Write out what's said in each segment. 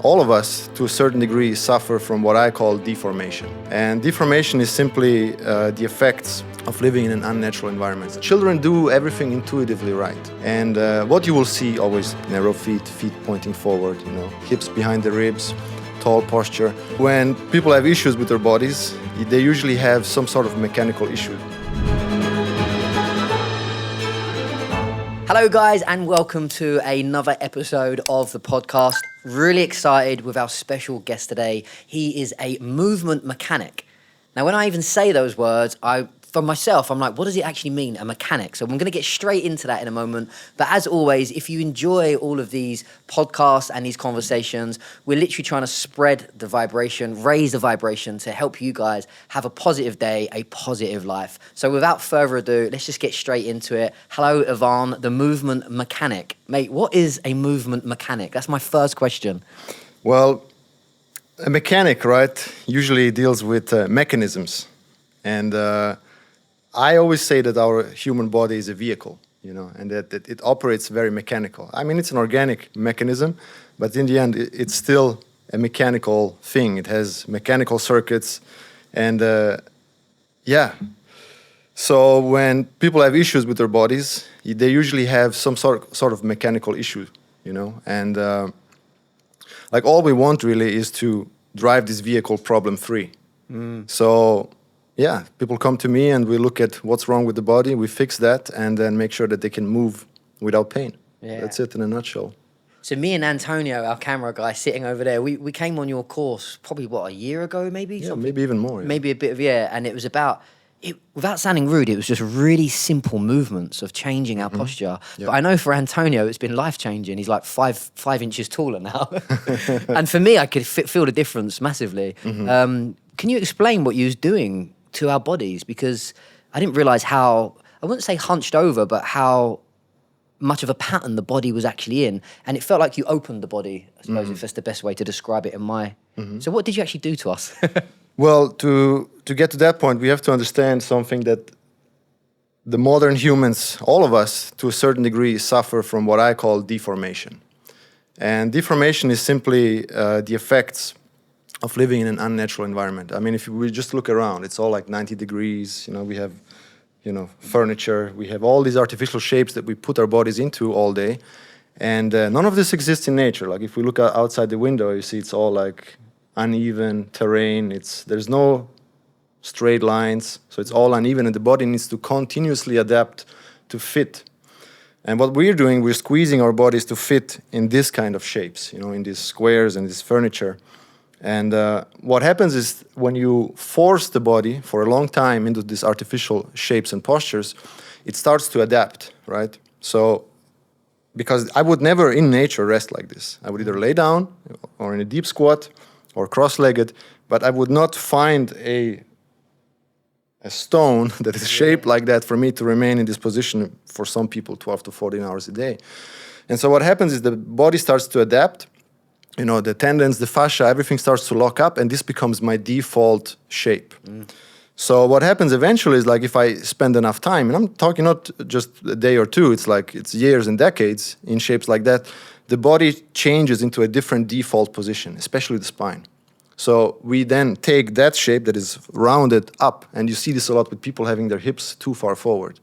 all of us, to a certain degree, suffer from what I call deformation. And deformation is simply the effects of living in an unnatural environment. Children do everything intuitively right. And what you will see always, narrow feet, feet pointing forward, hips behind the ribs, tall posture. When people have issues with their bodies, they usually have some sort of mechanical issue. Hello guys, and welcome to another episode of the podcast. Really excited with our special guest today. He is a movement mechanic. Now when I even say those words, for myself, I'm like, what does it actually mean, a mechanic? So I'm going to get straight into that in a moment. But as always, if you enjoy all of these podcasts and these conversations, we're literally trying to spread the vibration, raise the vibration to help you guys have a positive day, a positive life. So without further ado, let's just get straight into it. Hello, Ivan, the movement mechanic. Mate, what is a movement mechanic? That's my first question. Well, a mechanic, right, usually deals with mechanisms. And I always say that our human body is a vehicle, and that it operates very mechanical. I mean, it's an organic mechanism, but in the end, it's still a mechanical thing. It has mechanical circuits, and So when people have issues with their bodies, they usually have some sort of mechanical issue, and like all we want really is to drive this vehicle problem free. So. Yeah, people come to me and we look at what's wrong with the body, we fix that, and then make sure that they can move without pain. Yeah. That's it in a nutshell. So me and Antonio, our camera guy sitting over there, we came on your course probably, a year ago maybe? Yeah, maybe even more. Yeah. Maybe a bit of, and it was about, without sounding rude, it was just really simple movements of changing our posture. Yep. But I know for Antonio, it's been life-changing. He's like five inches taller now. And for me, I could feel the difference massively. Can you explain what you was doing to our bodies? Because I didn't realize how, I wouldn't say hunched over, but how much of a pattern the body was actually in. And it felt like you opened the body, I suppose, if that's the best way to describe it in my... So what did you actually do to us? Well, to get to that point, we have to understand something that the modern humans, all of us, to a certain degree, suffer from what I call deformation. And deformation is simply the effects of living in an unnatural environment. I mean, if we just look around, it's all like 90 degrees, we have, furniture, we have all these artificial shapes that we put our bodies into all day, and none of this exists in nature. Like if we look outside the window, you see it's all like uneven terrain, there's no straight lines, so it's all uneven, and the body needs to continuously adapt to fit. And what we're doing, we're squeezing our bodies to fit in this kind of shapes, in these squares and this furniture. And what happens is when you force the body for a long time into these artificial shapes and postures, it starts to adapt, right? So, because I would never in nature rest like this. I would either lay down or in a deep squat or cross-legged, but I would not find a stone that is shaped like that for me to remain in this position for some people 12 to 14 hours a day. And so what happens is the body starts to adapt. The tendons, the fascia, everything starts to lock up, and this becomes my default shape. So what happens eventually is, like, if I spend enough time, and I'm talking not just a day or two, it's years and decades in shapes like that, the body changes into a different default position, especially the spine. So we then take that shape that is rounded up, and you see this a lot with people having their hips too far forward.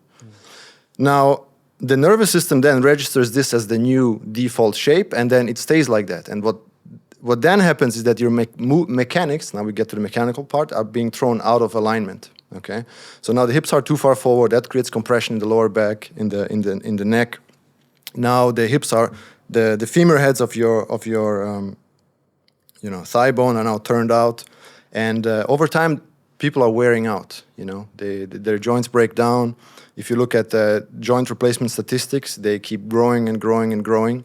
Now, the nervous system then registers this as the new default shape, and then it stays like that. And what then happens is that your mechanics, now we get to the mechanical part, are being thrown out of alignment. Okay, so now the hips are too far forward. That creates compression in the lower back, in the neck. Now the hips are the femur heads of your thigh bone are now turned out, and over time people are wearing out. Their joints break down. If you look at the joint replacement statistics, they keep growing and growing and growing.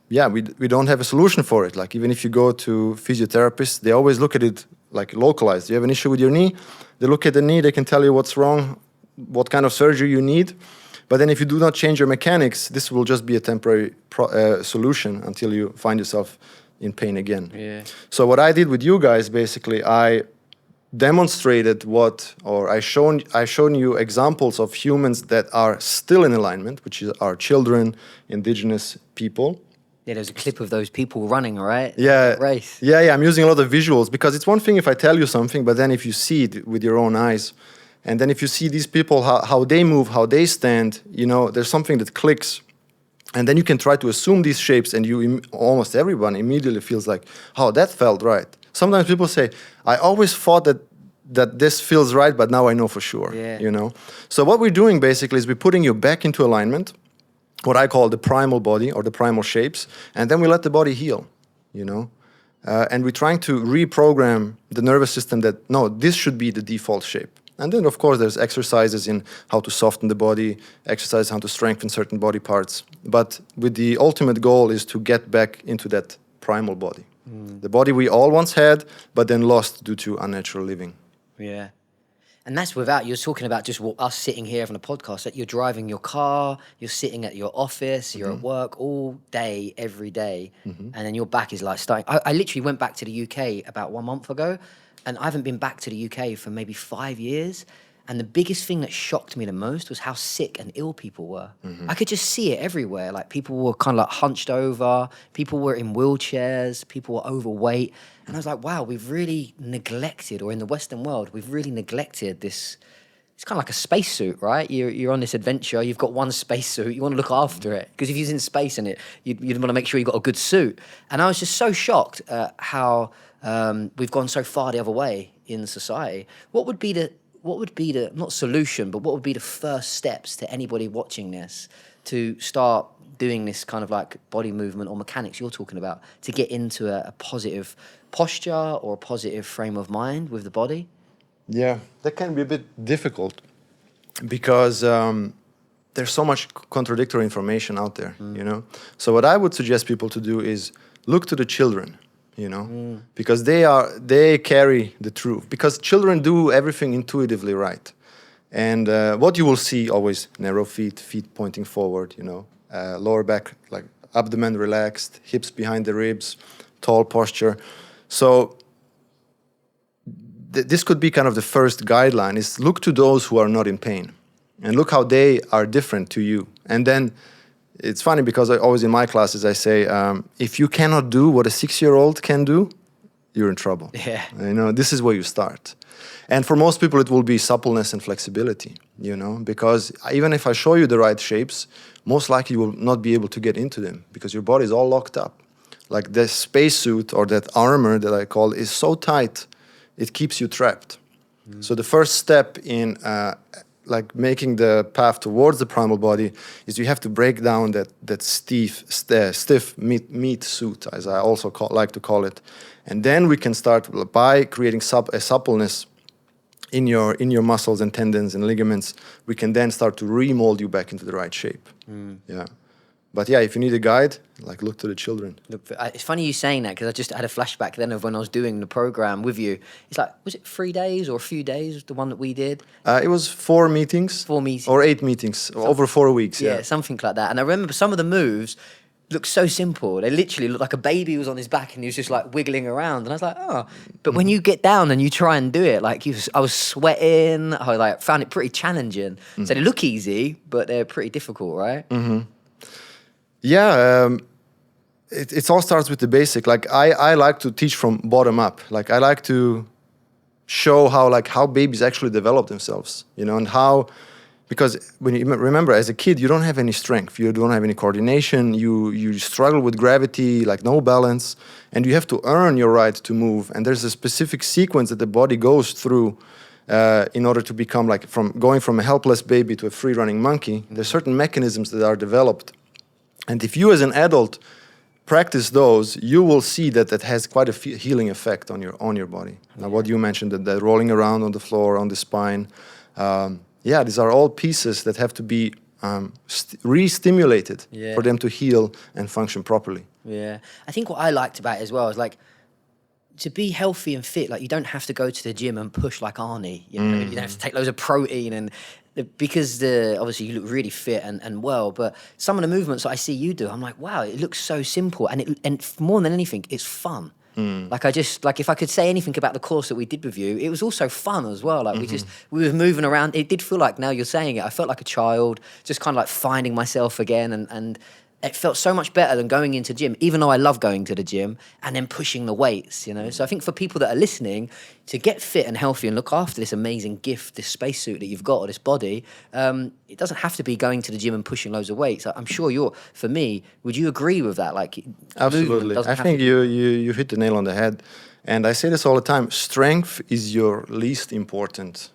We don't have a solution for it. Like, even if you go to physiotherapists, they always look at it like localized. You have an issue with your knee, they look at the knee, they can tell you what's wrong, what kind of surgery you need. But then if you do not change your mechanics, this will just be a temporary solution until you find yourself in pain again. Yeah. So what I did with you guys, basically, I demonstrated I shown you examples of humans that are still in alignment, which are children, indigenous people. Yeah, there's a clip of those people running, right? Yeah, Race. yeah. I'm using a lot of visuals because it's one thing if I tell you something, but then if you see it with your own eyes, and then if you see these people, how they move, how they stand, there's something that clicks. And then you can try to assume these shapes, and almost everyone immediately feels like, oh, that felt right. Sometimes people say, I always thought that this feels right, but now I know for sure. Yeah. So what we're doing basically is we're putting you back into alignment, what I call the primal body or the primal shapes, and then we let the body heal, and we're trying to reprogram the nervous system that, no, this should be the default shape. And then, of course, there's exercises in how to soften the body, exercise how to strengthen certain body parts. But with the ultimate goal is to get back into that primal body. The body we all once had, but then lost due to unnatural living. Yeah. And that's without, you're talking about just us sitting here having a podcast, that you're driving your car, you're sitting at your office, you're at work all day, every day, and then your back is like starting. I literally went back to the UK about 1 month ago, and I haven't been back to the UK for maybe 5 years. And the biggest thing that shocked me the most was how sick and ill people were. I could just see it everywhere. Like people were kind of like hunched over, people were in wheelchairs, people were overweight. And I was like, wow, we've really neglected, or in the Western world, we've really neglected this. It's kind of like a spacesuit, right? You're on this adventure, you've got one spacesuit, you want to look after it. Because if you're in space in it, you'd want to make sure you've got a good suit. And I was just so shocked at how we've gone so far the other way in society. What would be the not solution, but what would be the first steps to anybody watching this to start doing this kind of like body movement or mechanics you're talking about, to get into a positive posture or a positive frame of mind with the body? Yeah, that can be a bit difficult because there's so much contradictory information out there, So what I would suggest people to do is look to the children, because they carry the truth. Because children do everything intuitively right. And what you will see always, narrow feet pointing forward, lower back, like abdomen relaxed, hips behind the ribs, tall posture. So this could be kind of the first guideline, is look to those who are not in pain and look how they are different to you. And then it's funny because I always in my classes I say, if you cannot do what a 6-year-old can do, you're in trouble. Yeah. This is where you start. And for most people it will be suppleness and flexibility, because even if I show you the right shapes, most likely you will not be able to get into them because your body is all locked up. Like the spacesuit or that armor that I call is so tight, it keeps you trapped. So the first step in like making the path towards the primal body is you have to break down that stiff meat suit, as I also like to call it. And then we can start by creating a suppleness in your muscles and tendons and ligaments. We can then start to remold you back into the right shape. Yeah. But yeah, if you need a guide, like look to the children. It's funny you saying that because I just had a flashback then of when I was doing the program with you. It's like, was it 3 days or a few days, the one that we did? It was 4 meetings. 4 meetings. Or 8 meetings over 4 weeks. Yeah, something like that. And I remember some of the moves looked so simple. They literally looked like a baby was on his back and he was just like wiggling around. And I was like, oh. But when you get down and you try and do it, like I was sweating. I found it pretty challenging. So they look easy, but they're pretty difficult, right? Yeah, it all starts with the basic. Like I like to teach from bottom up. Like I like to show how babies actually develop themselves, and how, because when you remember as a kid, you don't have any strength, you don't have any coordination, you struggle with gravity, like no balance, and you have to earn your right to move. And there's a specific sequence that the body goes through in order to become going from a helpless baby to a free running monkey. There's certain mechanisms that are developed. And if you as an adult practice those, you will see that has quite a healing effect on your body. Now, what you mentioned, that rolling around on the floor, on the spine, these are all pieces that have to be re-stimulated for them to heal and function properly. Yeah. I think what I liked about it as well is to be healthy and fit, you don't have to go to the gym and push like Arnie. You don't have to take loads of protein and because obviously you look really fit and well, but some of the movements that I see you do, I'm like, wow, it looks so simple, and more than anything, it's fun. If I could say anything about the course that we did with you, it was also fun as well. We were moving around. It did feel like, now you're saying it, I felt like a child, just kind of like finding myself again, and it felt so much better than going into gym, even though I love going to the gym and then pushing the weights, you know. So I think for people that are listening, to get fit and healthy and look after this amazing gift, this spacesuit that you've got, or this body, it doesn't have to be going to the gym and pushing loads of weights. I'm sure for me, would you agree with that? Like, Absolutely. I think you hit the nail on the head. And I say this all the time, strength is your least important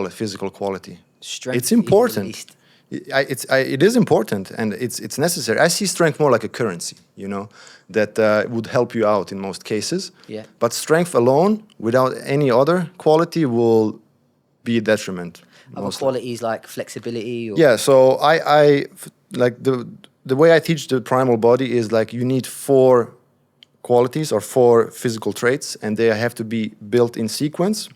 physical quality. Strength. It's important. It is important, and it's necessary. I see strength more like a currency, you know, that would help you out in most cases. Yeah. But strength alone, without any other quality, will be a detriment. Other qualities like flexibility. Or... Yeah. So I like the way I teach the primal body is like you need 4 qualities or 4 physical traits, and they have to be built in sequence.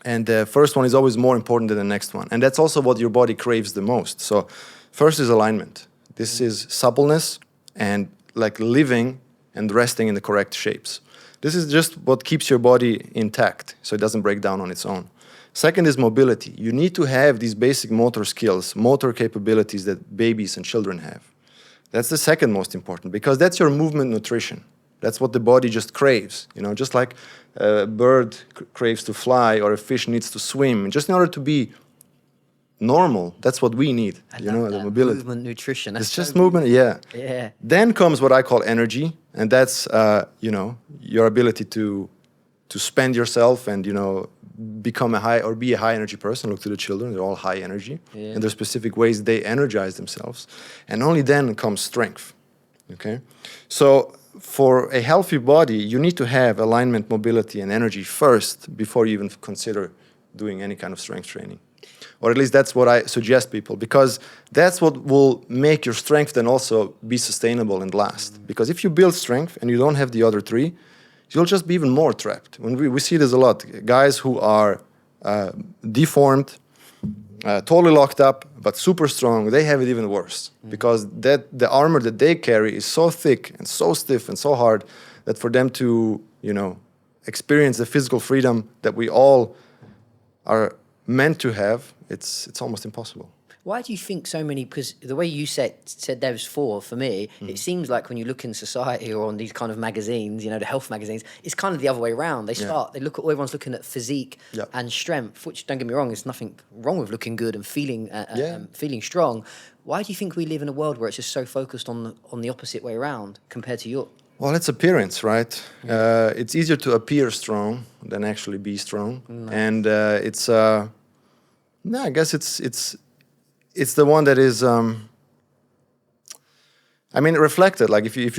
And the first one is always more important than the next one. And that's also what your body craves the most. So first is alignment. This is suppleness and like living and resting in the correct shapes. This is just what keeps your body intact, so it doesn't break down on its own. Second is mobility. You need to have these basic motor skills, motor capabilities that babies and children have. That's the second most important, because that's your movement nutrition. That's what the body just craves, you know, just like a bird craves to fly or a fish needs to swim. Just in order to be normal, that's what we need, you know, the mobility. Movement nutrition. It's just movement, yeah. Yeah. Then comes what I call energy, and that's, you know, your ability to spend yourself and, you know, become be a high energy person. Look to the children, they're all high energy. Yeah. And there's specific ways they energize themselves. And only then comes strength, okay? So for a healthy body, you need to have alignment, mobility, and energy first before you even consider doing any kind of strength training. Or at least that's what I suggest people, because that's what will make your strength then also be sustainable and last. Because if you build strength and you don't have the other 3, you'll just be even more trapped. When we see this a lot, guys who are deformed, totally locked up, but super strong, they have it even worse. Because the armor that they carry is so thick and so stiff and so hard that for them to, you know, experience the physical freedom that we all are meant to have, it's almost impossible. Why do you think so many? Because the way you said there was 4 for me, it seems like when you look in society or on these kind of magazines, you know, the health magazines, it's kind of the other way around. They look at everyone's looking at physique and strength, which don't get me wrong, there's nothing wrong with looking good and feeling feeling strong. Why do you think we live in a world where it's just so focused on the opposite way around compared to your? Well, it's appearance, right? It's easier to appear strong than actually be strong, and I guess it's the one that is, reflected. Like if you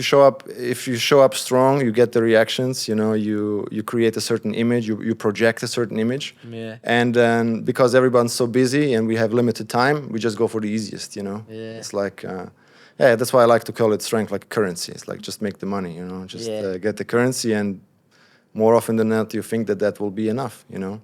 show up strong, you get the reactions. You know, you create a certain image, you project a certain image. Yeah. And then because everyone's so busy and we have limited time, we just go for the easiest. You know. Yeah. It's like, that's why I like to call it strength like currency. It's like just make the money. You know, just get the currency, and more often than not, you think that will be enough. You know.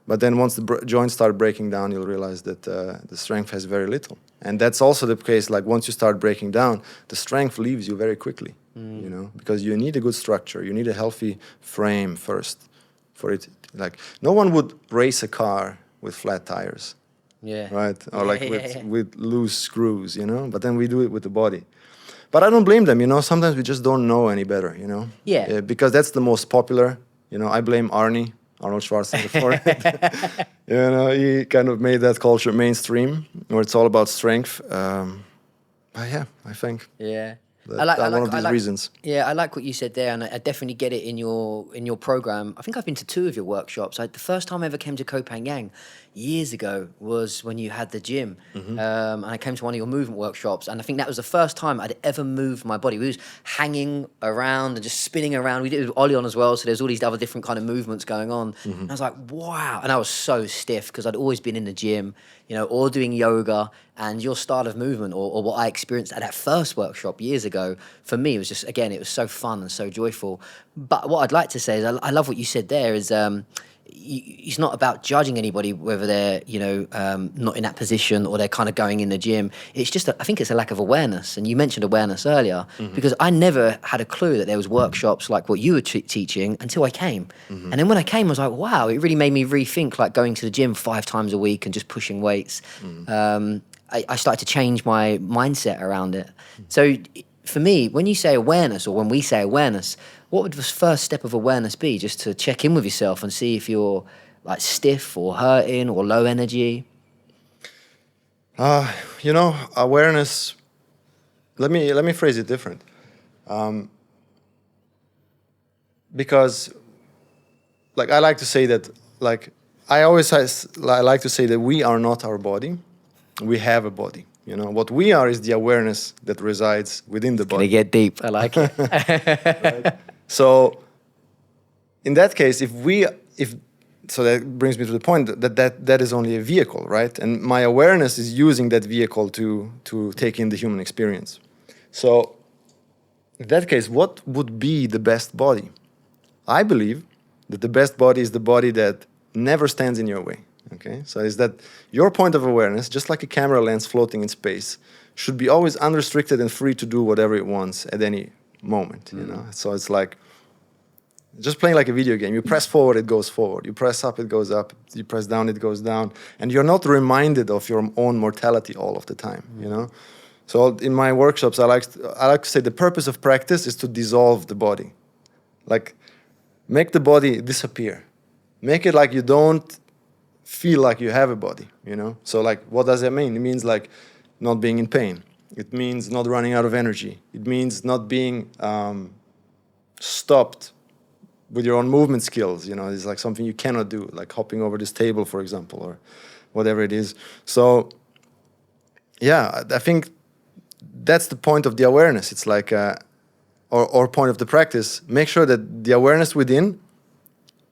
But then once the joints start breaking down, you'll realize that the strength has very little. And that's also the case, like once you start breaking down, the strength leaves you very quickly, you know, because you need a good structure. You need a healthy frame first for it. Like no one would race a car with flat tires, right? Or with loose screws, you know, but then we do it with the body. But I don't blame them, you know, sometimes we just don't know any better, you know. Yeah. Because that's the most popular, you know, I blame Arnold Schwarzenegger for it. You know, he kind of made that culture mainstream, where it's all about strength. But yeah, I think. Yeah. That's one of these reasons. Yeah, I like what you said there, and I definitely get it in your program. I think I've been to 2 of your workshops. The first time I ever came to Koh Phangan years ago was when you had the gym, and I came to one of your movement workshops, and I think that was the first time I'd ever moved my body. We was hanging around and just spinning around. We did it with Ollie on as well, so there's all these other different kind of movements going on. And I was like, wow, and I was so stiff because I'd always been in the gym, you know, or doing yoga. And your style of movement, or what I experienced at that first workshop years ago, for me, it was just, again, it was so fun and so joyful. But what I'd like to say is, I love what you said there, is it's not about judging anybody, whether they're, you know, not in that position or they're kind of going in the gym. It's just, I think it's a lack of awareness. And you mentioned awareness earlier, because I never had a clue that there was workshops like what you were teaching until I came. And then when I came, I was like, wow, it really made me rethink like going to the gym 5 times a week and just pushing weights. I started to change my mindset around it. So for me, when you say awareness, or when we say awareness, what would the first step of awareness be? Just to check in with yourself and see if you're like stiff or hurting or low energy? Awareness. Let me phrase it different. Because, like, I like to say that, like, I like to say that we are not our body. We have a body. What we are is the awareness that resides within the body. Gonna get deep. I like it. Right? So, in that case, so that brings me to the point that is only a vehicle, right? And my awareness is using that vehicle to take in the human experience. So, in that case, what would be the best body? I believe that the best body is the body that never stands in your way. Okay, so is that your point of awareness, just like a camera lens floating in space, should be always unrestricted and free to do whatever it wants at any moment. So it's like just playing like a video game. You press forward, it goes forward. You press up, it goes up. You press down, it goes down. And you're not reminded of your own mortality all of the time. So in my workshops, I like to say the purpose of practice is to dissolve the body, like make the body disappear, make it like you don't feel like you have a body. So like, what does that mean? It means like not being in pain. It means not running out of energy. It means not being stopped with your own movement skills. It's like something you cannot do, like hopping over this table, for example, or whatever it is. So yeah, I think that's the point of the awareness. It's like, or point of the practice. Make sure that the awareness within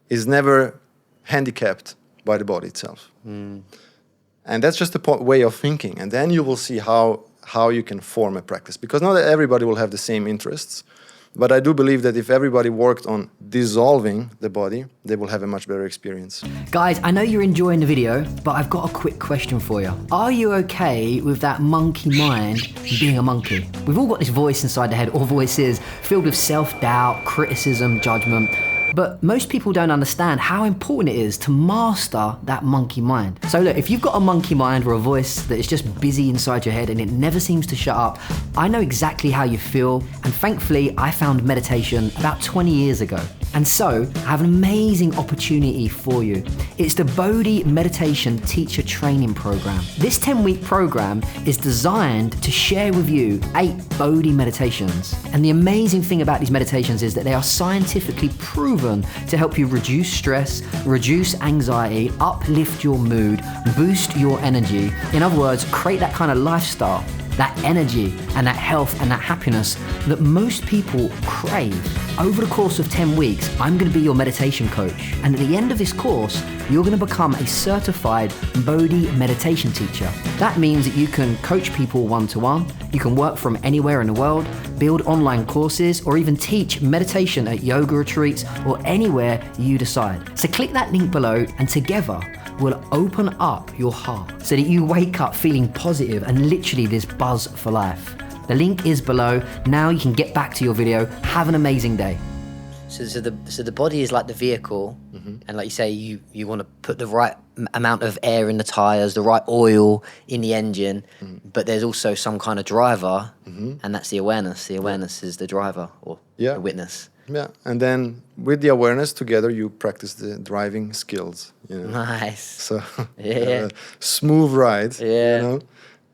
is never handicapped by the body itself. And that's just a way of thinking. And then you will see how you can form a practice. Because not everybody will have the same interests. But I do believe that if everybody worked on dissolving the body, they will have a much better experience. Guys, I know you're enjoying the video, but I've got a quick question for you. Are you okay with that monkey mind being a monkey? We've all got this voice inside the head, or voices filled with self-doubt, criticism, judgment. But most people don't understand how important it is to master that monkey mind. So look, if you've got a monkey mind or a voice that is just busy inside your head and it never seems to shut up, I know exactly how you feel. And thankfully, I found meditation about 20 years ago. And so, I have an amazing opportunity for you. It's the Bodhi Meditation Teacher Training Program. This 10-week program is designed to share with you 8 Bodhi meditations. And the amazing thing about these meditations is that they are scientifically proven to help you reduce stress, reduce anxiety, uplift your mood, boost your energy. In other words, create that kind of lifestyle, that energy and that health and that happiness that most people crave. Over the course of 10 weeks, I'm going to be your meditation coach. And at the end of this course, you're going to become a certified Bodhi meditation teacher. That means that you can coach people one-to-one, you can work from anywhere in the world, build online courses, or even teach meditation at yoga retreats or anywhere you decide. So click that link below and together will open up your heart so that you wake up feeling positive and literally this buzz for life. The link is below. Now you can get back to your video. Have an amazing day. So the body is like the vehicle, and like you say, you want to put the right amount of air in the tires, the right oil in the engine, but there's also some kind of driver, and that's the awareness. The awareness is the driver or the witness. Yeah, and then with the awareness together, you practice the driving skills. Nice. So yeah, smooth ride.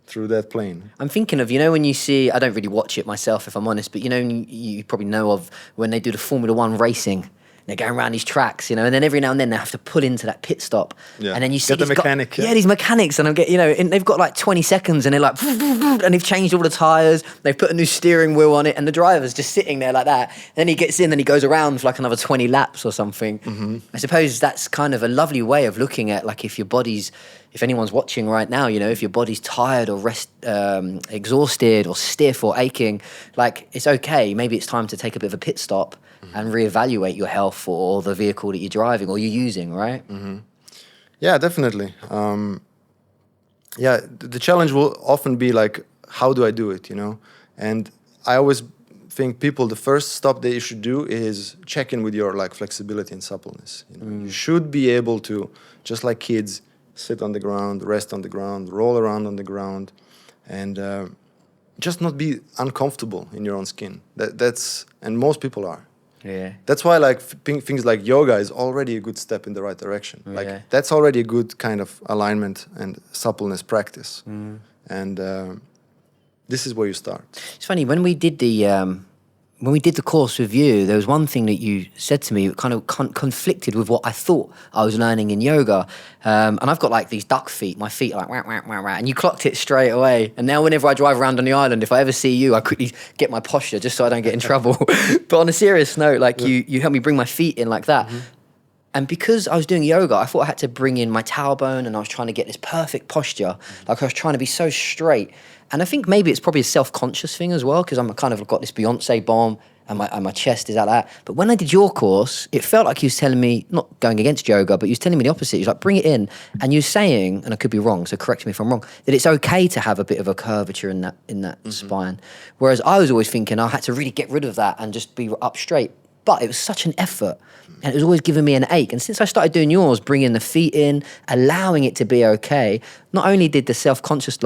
Through that plane. I'm thinking of, when you see, I don't really watch it myself if I'm honest, but you probably know of when they do the Formula One racing, they're going around these tracks, and then every now and then they have to pull into that pit stop. Yeah. And then you see the mechanic. these mechanics, and and they've got like 20 seconds and they're like, and they've changed all the tires, they've put a new steering wheel on it, and the driver's just sitting there like that. Then he gets in, then he goes around for like another 20 laps or something. I suppose that's kind of a lovely way of looking at, like, if anyone's watching right now, if your body's tired or exhausted or stiff or aching, like, it's okay. Maybe it's time to take a bit of a pit stop and reevaluate your health or the vehicle that you're driving or you're using, right? Yeah, definitely. The challenge will often be like, how do I do it, And I always think the first stop that you should do is check in with your, like, flexibility and suppleness. You should be able to, just like kids, sit on the ground, rest on the ground, roll around on the ground, and just not be uncomfortable in your own skin. And most people are. Yeah. That's why like things like yoga is already a good step in the right direction. Yeah. Like that's already a good kind of alignment and suppleness practice. And this is where you start. It's funny when we did the course with you, there was one thing that you said to me that kind of conflicted with what I thought I was learning in yoga. And I've got like these duck feet. My feet are like, wah, wah, wah, wah, and you clocked it straight away. And now whenever I drive around on the island, if I ever see you, I quickly get my posture just so I don't get in trouble. But on a serious note, like you helped me bring my feet in like that. And because I was doing yoga, I thought I had to bring in my tailbone and I was trying to get this perfect posture. Like I was trying to be so straight. And I think maybe it's probably a self-conscious thing as well, because I'm kind of got this Beyonce bomb and my chest is like that. But when I did your course, it felt like he was telling me, not going against yoga, but he was telling me the opposite. He was like, bring it in. And you were saying, and I could be wrong, so correct me if I'm wrong, that it's okay to have a bit of a curvature in that spine. Whereas I was always thinking I had to really get rid of that and just be up straight. But it was such an effort and it was always giving me an ache. And since I started doing yours, bringing the feet in, allowing it to be okay, not only did the self-conscious, is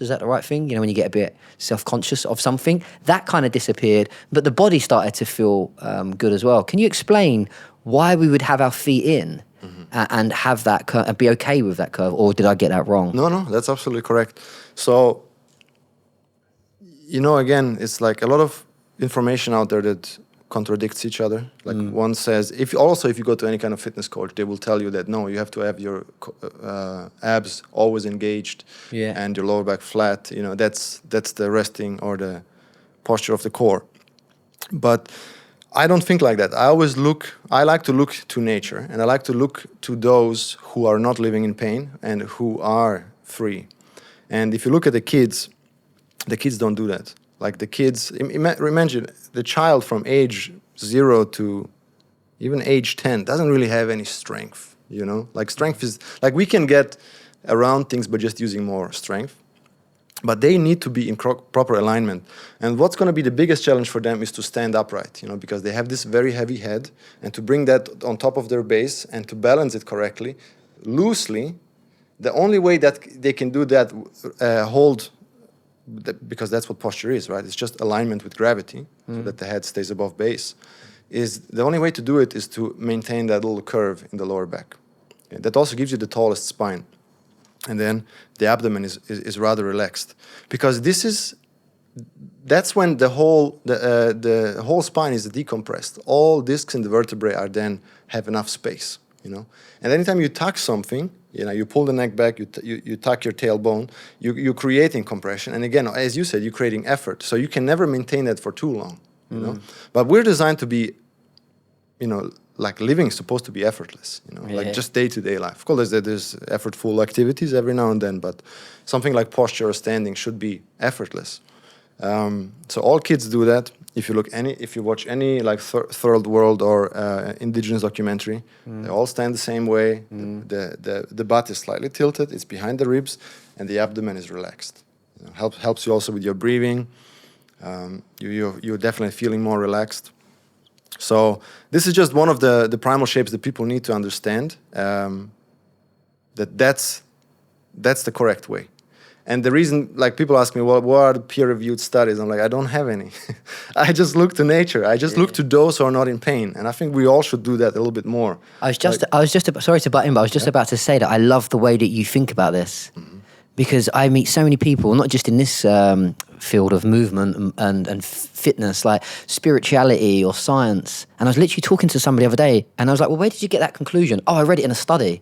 that the right thing? You know, when you get a bit self-conscious of something, that kind of disappeared, but the body started to feel good as well. Can you explain why we would have our feet in and have that curve and be okay with that curve, or did I get that wrong? No, that's absolutely correct. So, again, it's like a lot of information out there that contradicts each other. Like one says, if you go to any kind of fitness coach, they will tell you that no, you have to have your abs always engaged and your lower back flat. That's the resting or the posture of the core. But I don't think like that. I like to look to nature, and I like to look to those who are not living in pain and who are free. And if you look at the kids don't do that. Like the kids, imagine the child from age 0 to even age 10 doesn't really have any strength, Like strength is, like we can get around things by just using more strength. But they need to be in proper alignment. And what's going to be the biggest challenge for them is to stand upright, because they have this very heavy head. And to bring that on top of their base and to balance it correctly, loosely, the only way that they can do that, because that's what posture is, right? It's just alignment with gravity, so that the head stays above base. The only way to do it is to maintain that little curve in the lower back. Okay? That also gives you the tallest spine. And then the abdomen is rather relaxed, because that's when the whole spine is decompressed. All discs in the vertebrae have enough space, And anytime you tuck something, you pull the neck back, you tuck your tailbone, you're creating compression. And again, as you said, you're creating effort. So you can never maintain that for too long, But we're designed to be, like living is supposed to be effortless, like just day-to-day life. Of course, there's effortful activities every now and then, but something like posture or standing should be effortless. So all kids do that. If you watch any like third world or indigenous documentary, they all stand the same way. The butt is slightly tilted, it's behind the ribs, and the abdomen is relaxed. Helps you also with your breathing. You're definitely feeling more relaxed. So this is just one of the primal shapes that people need to understand, that's the correct way. And the reason, like people ask me, well, what are the peer-reviewed studies? I'm like, I don't have any. I just look to nature. I just look to those who are not in pain. And I think we all should do that a little bit more. Sorry to butt in, but I was just about to say that I love the way that you think about this. Because I meet so many people, not just in this field of movement and fitness, like spirituality or science. And I was literally talking to somebody the other day, and I was like, well, where did you get that conclusion? Oh, I read it in a study.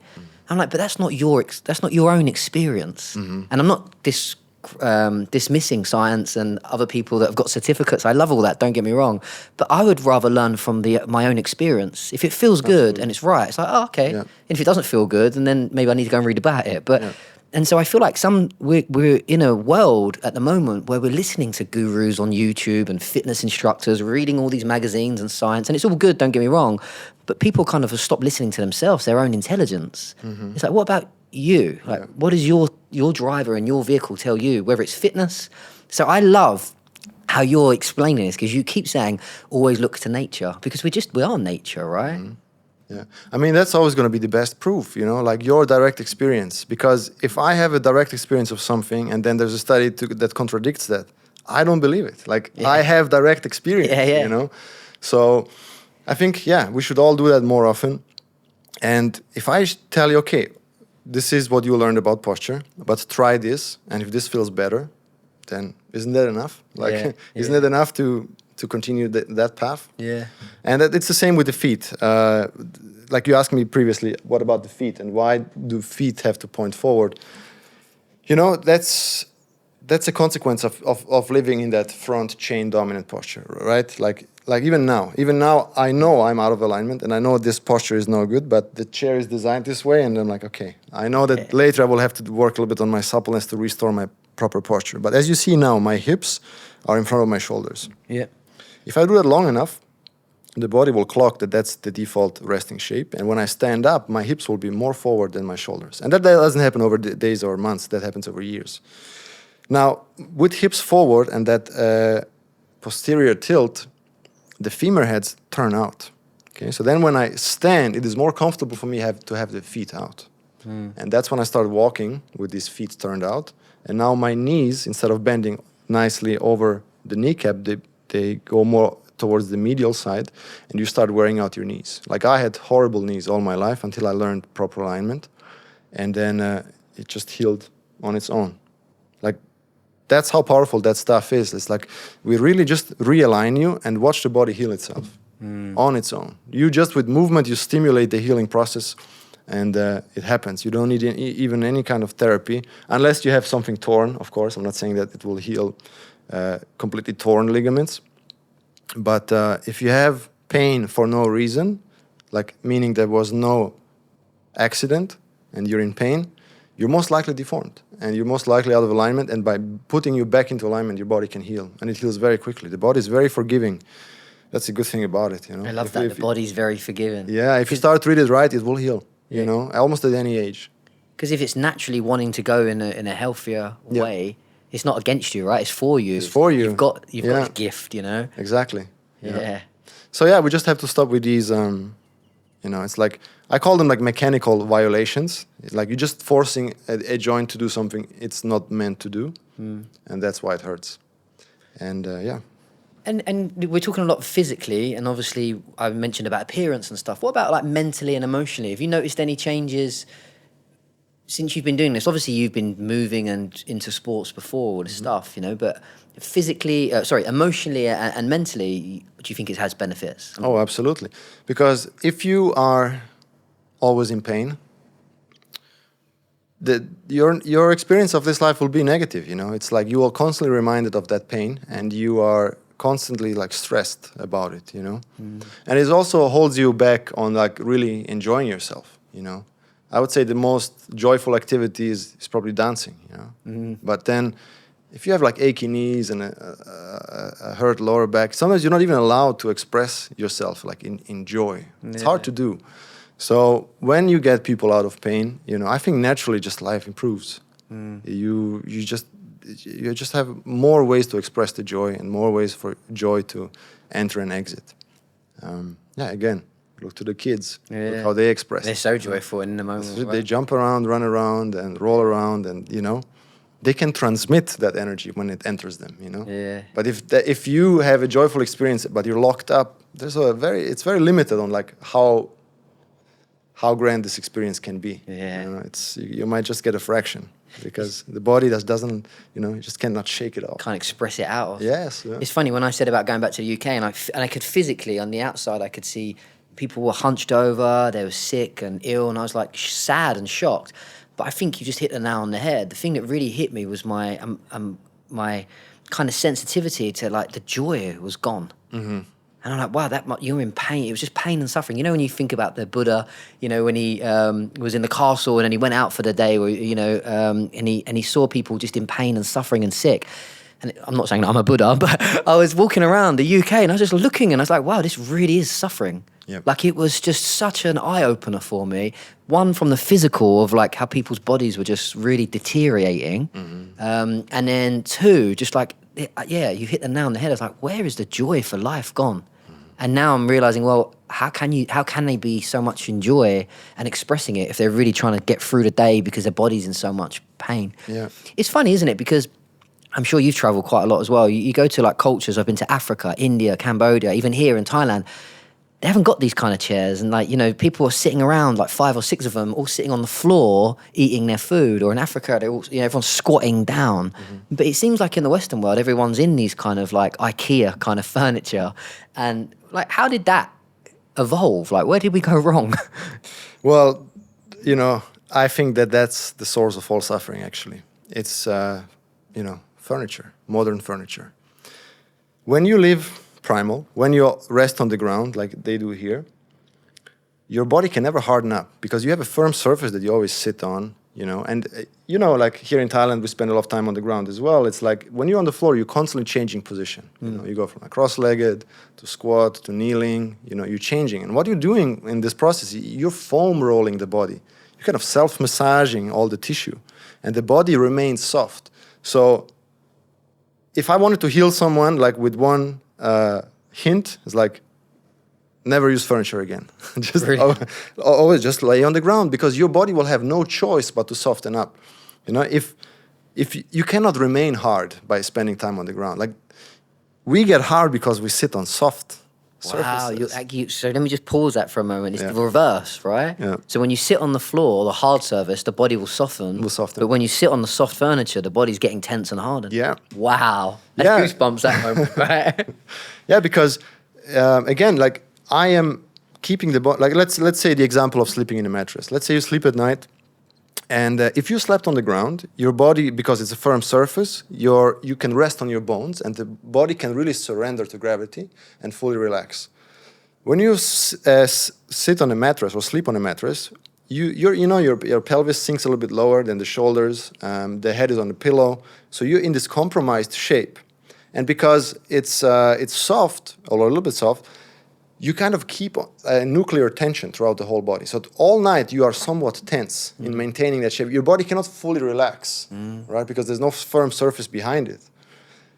I'm like, but that's not your own experience. And I'm not dismissing science and other people that have got certificates. I love all that, don't get me wrong. But I would rather learn from my own experience. If it feels good and it's right, it's like, oh, okay. And if it doesn't feel good, then maybe I need to go and read about it. But and so I feel like we're in a world at the moment where we're listening to gurus on YouTube and fitness instructors, reading all these magazines and science, and it's all good, don't get me wrong, but people kind of have stopped listening to themselves, their own intelligence. It's like, what about you? Like, what does your driver and your vehicle tell you, whether it's fitness? So I love how you're explaining this, because you keep saying, always look to nature, because we are nature, right? Yeah. I mean, that's always going to be the best proof, you know, like your direct experience. Because if I have a direct experience of something and then there's a study that contradicts that, I don't believe it. Like, Yeah. I have direct experience, Yeah. you know? So I think, yeah, we should all do that more often. And if I tell you, okay, this is what you learned about posture, but try this, and if this feels better, then isn't that enough? Like, Yeah, isn't yeah. it enough to continue that path? Yeah. And it's the same with the feet. Like you asked me previously, what about the feet, and why do feet have to point forward? You know, that's a consequence of living in that front chain dominant posture, right? Like even now, I know I'm out of alignment, and I know this posture is no good, but the chair is designed this way, and I'm like, okay, I know that later I will have to work a little bit on my suppleness to restore my proper posture. But as you see now, my hips are in front of my shoulders. Yeah. If I do that long enough, the body will clock that that's the default resting shape. And when I stand up, my hips will be more forward than my shoulders. And that doesn't happen over days or months. That happens over years. Now, with hips forward and that posterior tilt, the femur heads turn out. Okay, so then when I stand, it is more comfortable for me to have the feet out. And that's when I start walking with these feet turned out. And now my knees, instead of bending nicely over the kneecap, they go more towards the medial side, and you start wearing out your knees. Like, I had horrible knees all my life until I learned proper alignment, and then it just healed on its own. Like, that's how powerful that stuff is. It's like we really just realign you and watch the body heal itself on its own. You just, with movement, you stimulate the healing process, and it happens. You don't need even any kind of therapy, unless you have something torn, of course. I'm not saying that it will heal completely torn ligaments. But if you have pain for no reason, like meaning there was no accident and you're in pain, you're most likely deformed and you're most likely out of alignment. And by putting you back into alignment, your body can heal, and it heals very quickly. The body is very forgiving. That's a good thing about it, you know. I love that. The body's very forgiving. Yeah, if you start to read it right, it will heal, you know, almost at any age. Because if it's naturally wanting to go in a healthier way, it's not against you, right? It's for you. It's for you. You've got this gift, you know? Exactly. Yeah. So yeah, we just have to stop with these, you know, it's like, I call them like mechanical violations. It's like you're just forcing a joint to do something it's not meant to do. And that's why it hurts. And yeah. And we're talking a lot physically, and obviously I mentioned about appearance and stuff. What about like mentally and emotionally? Have you noticed any changes since you've been doing this? Obviously you've been moving and into sports before all this stuff, you know, but physically, emotionally and mentally, do you think it has benefits? Oh, absolutely. Because if you are always in pain, your experience of this life will be negative, you know. It's like you are constantly reminded of that pain, and you are constantly like stressed about it, you know. And it also holds you back on like really enjoying yourself, you know. I would say the most joyful activity is probably dancing, you know. But then if you have like achy knees and a hurt lower back, sometimes you're not even allowed to express yourself like in joy. It's hard to do. So when you get people out of pain, you know, I think naturally just life improves. You just have more ways to express the joy and more ways for joy to enter and exit. Again, look to the kids. Look how they express. They're so joyful in the moment. They Right? jump around, run around, and roll around, and you know, they can transmit that energy when it enters them. You know. Yeah. But if you have a joyful experience, but you're locked up, it's very limited on like how grand this experience can be. Yeah. You know, you might just get a fraction because the body doesn't, you know, you just cannot shake it off. Can't express it out. Yes. Yeah. It's funny when I said about going back to the UK, and I could physically on the outside I could see people were hunched over, they were sick and ill, and I was like sad and shocked. But I think you just hit the nail on the head. The thing that really hit me was my kind of sensitivity to like the joy was gone. And I'm like, wow, you're in pain. It was just pain and suffering. You know, when you think about the Buddha, you know, when he was in the castle and then he went out for the day, or, you know, and he saw people just in pain and suffering and sick. And I'm not saying that I'm a Buddha, but I was walking around the UK and I was just looking and I was like, wow, this really is suffering. Yep. Like it was just such an eye-opener for me. One, from the physical of like how people's bodies were just really deteriorating. And then two, just like, yeah, you hit the nail on the head. I was like, where is the joy for life gone? And now I'm realizing, well, how can they be so much in joy and expressing it if they're really trying to get through the day because their body's in so much pain? Yeah. It's funny, isn't it? Because I'm sure you've traveled quite a lot as well. You go to like cultures, I've been to Africa, India, Cambodia, even here in Thailand. They haven't got these kind of chairs, and like, you know, people are sitting around, like 5 or 6 of them, all sitting on the floor eating their food. Or in Africa, they're all, you know, everyone's squatting down. But it seems like in the Western world, everyone's in these kind of like IKEA kind of furniture. And like, how did that evolve? Like, where did we go wrong? Well, you know, I think that that's the source of all suffering. Actually, it's you know, furniture, modern furniture. When you live primal, when you rest on the ground like they do here, your body can never harden up because you have a firm surface that you always sit on, you know. And you know, like here in Thailand, we spend a lot of time on the ground as well. It's like when you're on the floor, you're constantly changing position. You know, you go from a cross-legged to squat to kneeling. You know, you're changing. And what you're doing in this process, you're foam rolling the body. You're kind of self-massaging all the tissue, and the body remains soft. So if I wanted to heal someone, like with one hint, it's like never use furniture again. Just Really? always just lay on the ground, because your body will have no choice but to soften up. You know, if you cannot remain hard by spending time on the ground. Like, we get hard because we sit on soft Wow. surfaces. So let me just pause that for a moment. It's Yeah. the reverse, right? Yeah. So when you sit on the floor, the hard surface, the body will soften. Will soften. But when you sit on the soft furniture, the body's getting tense and hardened. Yeah. Wow. That's Yeah. goosebumps that moment, right? Yeah, because again, like, I am keeping the body. Like, let's say the example of sleeping in a mattress. Let's say you sleep at night, and if you slept on the ground, your body, because it's a firm surface, you can rest on your bones, and the body can really surrender to gravity and fully relax. When you sit on a mattress or sleep on a mattress, your pelvis sinks a little bit lower than the shoulders. The head is on the pillow, so you're in this compromised shape. And because it's soft, or a little bit soft, you kind of keep nuclear tension throughout the whole body. So all night you are somewhat tense in maintaining that shape. Your body cannot fully relax, right? Because there's no firm surface behind it.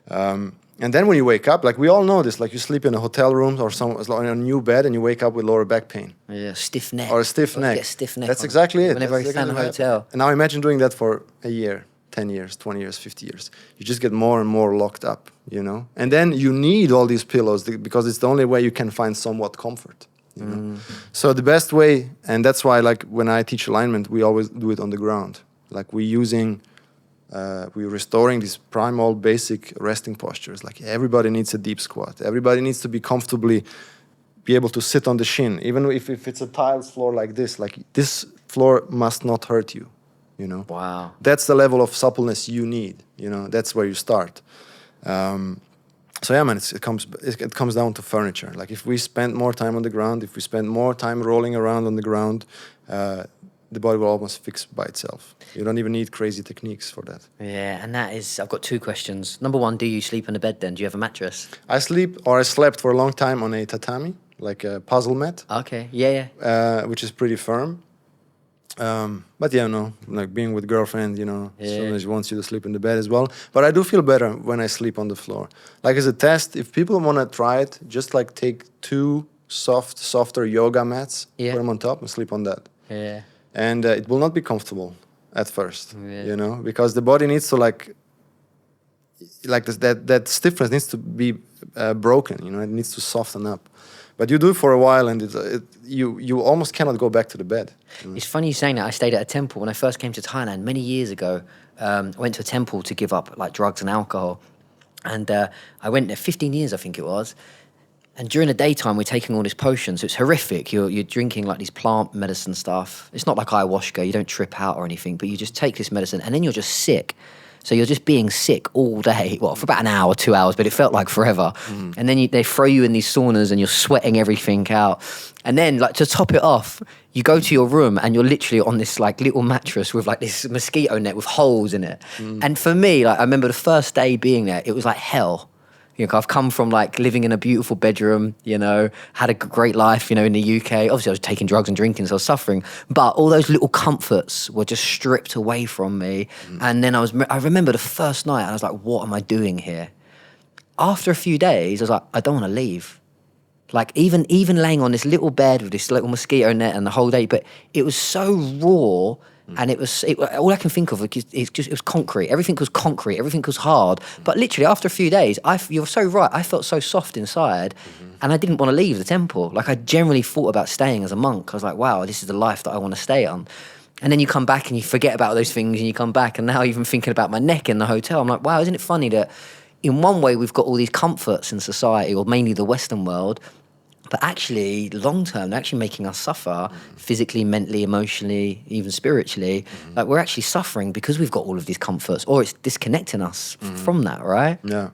And then when you wake up, like we all know this, like you sleep in a hotel room or on a new bed and you wake up with lower back pain. Yeah, stiff neck. Or a stiff neck. Get stiff neck. That's exactly it. Whenever I That's stay in a exactly hotel. And now imagine doing that for a year, 10 years, 20 years, 50 years. You just get more and more locked up, you know? And then you need all these pillows because it's the only way you can find somewhat comfort, you know? So the best way, and that's why, like, when I teach alignment, we always do it on the ground. Like, we're restoring these primal basic resting postures. Like, everybody needs a deep squat. Everybody needs to be comfortably be able to sit on the shin. Even if it's a tiled floor like this floor must not hurt you, you know? Wow. That's the level of suppleness you need, you know? That's where you start. So yeah, man, it comes down to furniture. Like, if we spend more time on the ground, if we spend more time rolling around on the ground, the body will almost fix by itself. You don't even need crazy techniques for that. Yeah, and I've got 2 questions. Number 1, do you sleep in a bed then? Do you have a mattress? I slept for a long time on a tatami, like a puzzle mat, Okay, yeah. which is pretty firm. But yeah, no, like being with girlfriend, you know, someone wants you to sleep in the bed as well. But I do feel better when I sleep on the floor. Like, as a test, if people want to try it, just like take 2 softer yoga mats, put them on top and sleep on that. Yeah. And it will not be comfortable at first, Yeah. you know, because the body needs to that stiffness needs to be broken, you know, it needs to soften up. But you do it for a while, and you almost cannot go back to the bed. It's funny you saying that. I stayed at a temple when I first came to Thailand many years ago. I went to a temple to give up like drugs and alcohol, and I went there 15 years, I think it was. And during the daytime, we're taking all this potion, so it's horrific. You're drinking like these plant medicine stuff. It's not like ayahuasca. You don't trip out or anything, but you just take this medicine, and then you're just sick. So you're just being sick all day, well, for about an hour, 2 hours, but it felt like forever. And then they throw you in these saunas and you're sweating everything out. And then, like, to top it off, you go to your room and you're literally on this like little mattress with like this mosquito net with holes in it. And for me, like, I remember the first day being there, it was like hell. You know, I've come from like living in a beautiful bedroom, you know, had a great life, you know, in the UK. Obviously, I was taking drugs and drinking, so I was suffering. But all those little comforts were just stripped away from me. And then I remember the first night, and I was like, what am I doing here? After a few days, I was like, I don't want to leave. Like even laying on this little bed with this little mosquito net and the whole day, but it was so raw. And all I can think of it was concrete. Everything was concrete. Everything was hard. But literally after a few days, you're so right. I felt so soft inside, and I didn't want to leave the temple. Like I generally thought about staying as a monk. I was like, wow, this is the life that I want to stay on. And then you come back and you forget about those things, and you come back, and now even thinking about my neck in the hotel, I'm like, wow, isn't it funny that in one way we've got all these comforts in society, or mainly the Western world, but actually, long term, they're actually making us suffer physically, mentally, emotionally, even spiritually. Like we're actually suffering because we've got all of these comforts, or it's disconnecting us from that, right? Yeah.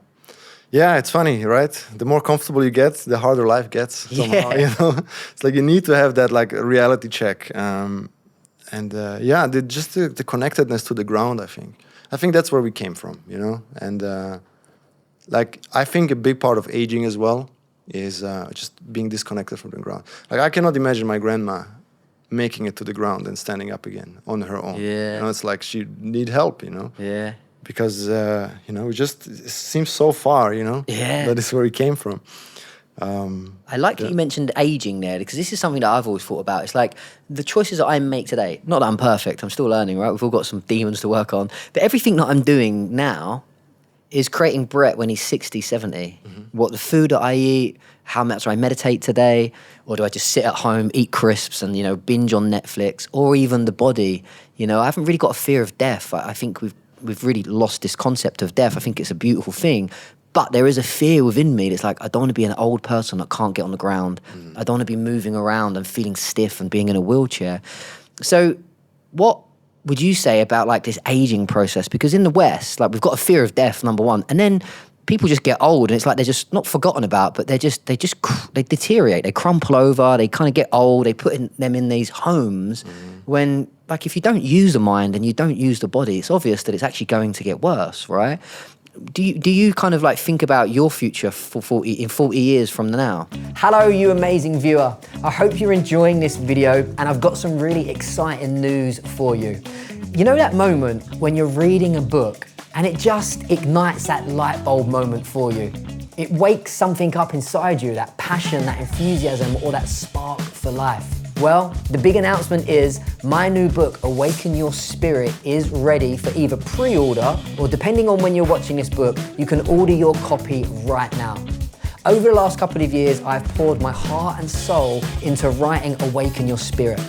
Yeah, it's funny, right? The more comfortable you get, the harder life gets somehow, Yeah. you know? It's like you need to have that like reality check. Just the connectedness to the ground, I think. I think that's where we came from, you know? And like, I think a big part of aging as well is just being disconnected from the ground. Like I cannot imagine my grandma making it to the ground and standing up again on her own. Yeah. You know, it's like she need help, you know? Yeah. Because, it seems so far, you know? Yeah. That is where he came from. I like that you mentioned aging there, because this is something that I've always thought about. It's like the choices that I make today, not that I'm perfect, I'm still learning, right? We've all got some demons to work on. But everything that I'm doing now is creating Brett when he's 60, 70. What the food that I eat, how much I meditate today, or do I just sit at home, eat crisps and, binge on Netflix, or even the body. I haven't really got a fear of death. I think we've really lost this concept of death. I think it's a beautiful thing. But there is a fear within me that's like, I don't want to be an old person that can't get on the ground. I don't want to be moving around and feeling stiff and being in a wheelchair. So what would you say about like this aging process? Because in the West, like we've got a fear of death, number one. And then people just get old and it's like they're just not forgotten about, but they deteriorate. They crumple over, they kind of get old, they put them in these homes when, like, if you don't use the mind and you don't use the body, it's obvious that it's actually going to get worse, right? Do you kind of like think about your future for 40 years from now? Hello, you amazing viewer. I hope you're enjoying this video, and I've got some really exciting news for you. You know that moment when you're reading a book and it just ignites that light bulb moment for you? It wakes something up inside you, that passion, that enthusiasm, or that spark for life. Well, the big announcement is my new book, Awaken Your Spirit, is ready for either pre-order or, depending on when you're watching this book, you can order your copy right now. Over the last couple of years, I've poured my heart and soul into writing Awaken Your Spirit.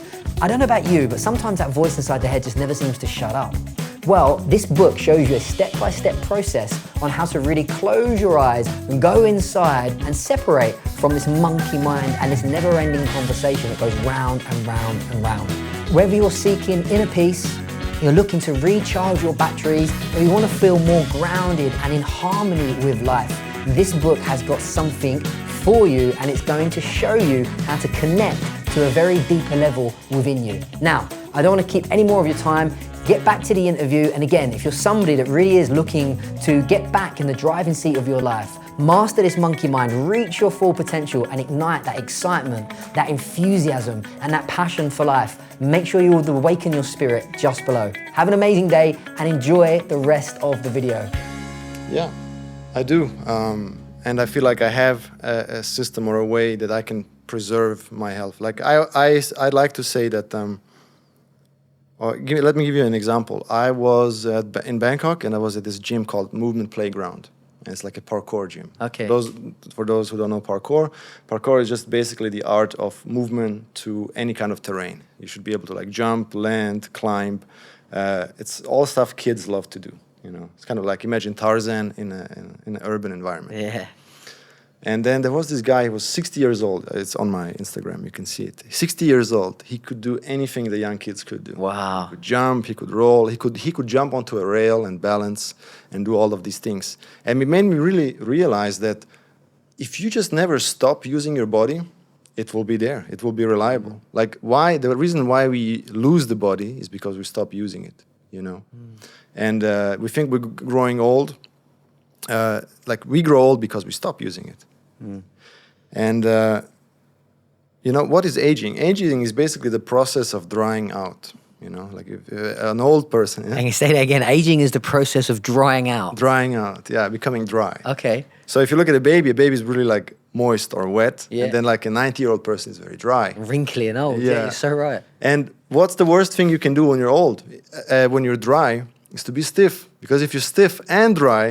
I don't know about you, but sometimes that voice inside the head just never seems to shut up. Well, this book shows you a step-by-step process on how to really close your eyes and go inside and separate from this monkey mind and this never-ending conversation that goes round and round and round. Whether you're seeking inner peace, you're looking to recharge your batteries, or you want to feel more grounded and in harmony with life, this book has got something for you, and it's going to show you how to connect to a very deeper level within you. Now, I don't want to keep any more of your time. Get back to the interview, and again, if you're somebody that really is looking to get back in the driving seat of your life, master this monkey mind, reach your full potential, and ignite that excitement, that enthusiasm, and that passion for life, make sure you awaken your spirit just below. Have an amazing day and enjoy the rest of the video. Yeah, I do. And I feel like I have a system or a way that I can preserve my health. Like I'd like to say that, let me give you an example. I was in Bangkok, and I was at this gym called Movement Playground. And it's like a parkour gym. Okay. For those who don't know parkour is just basically the art of movement to any kind of terrain. You should be able to like jump, land, climb. It's all stuff kids love to do. It's kind of like, imagine Tarzan in an urban environment. Yeah. And then there was this guy, he was 60 years old. It's on my Instagram, you can see it. 60 years old. He could do anything the young kids could do. Wow. He could jump, he could roll, he could jump onto a rail and balance and do all of these things. And it made me really realize that if you just never stop using your body, it will be there. It will be reliable. Like the reason why we lose the body is because we stop using it, And we think we're growing old. Like we grow old because we stop using it. And what is aging? Aging is basically the process of drying out. Like if, an old person. And you say that again. Aging is the process of drying out. Drying out, yeah, becoming dry. Okay. So if you look at a baby is really like moist or wet, Yeah. and then like a 90-year-old person is very dry. Wrinkly and old. Yeah, you're so right. And what's the worst thing you can do when you're old, when you're dry, is to be stiff. Because if you're stiff and dry,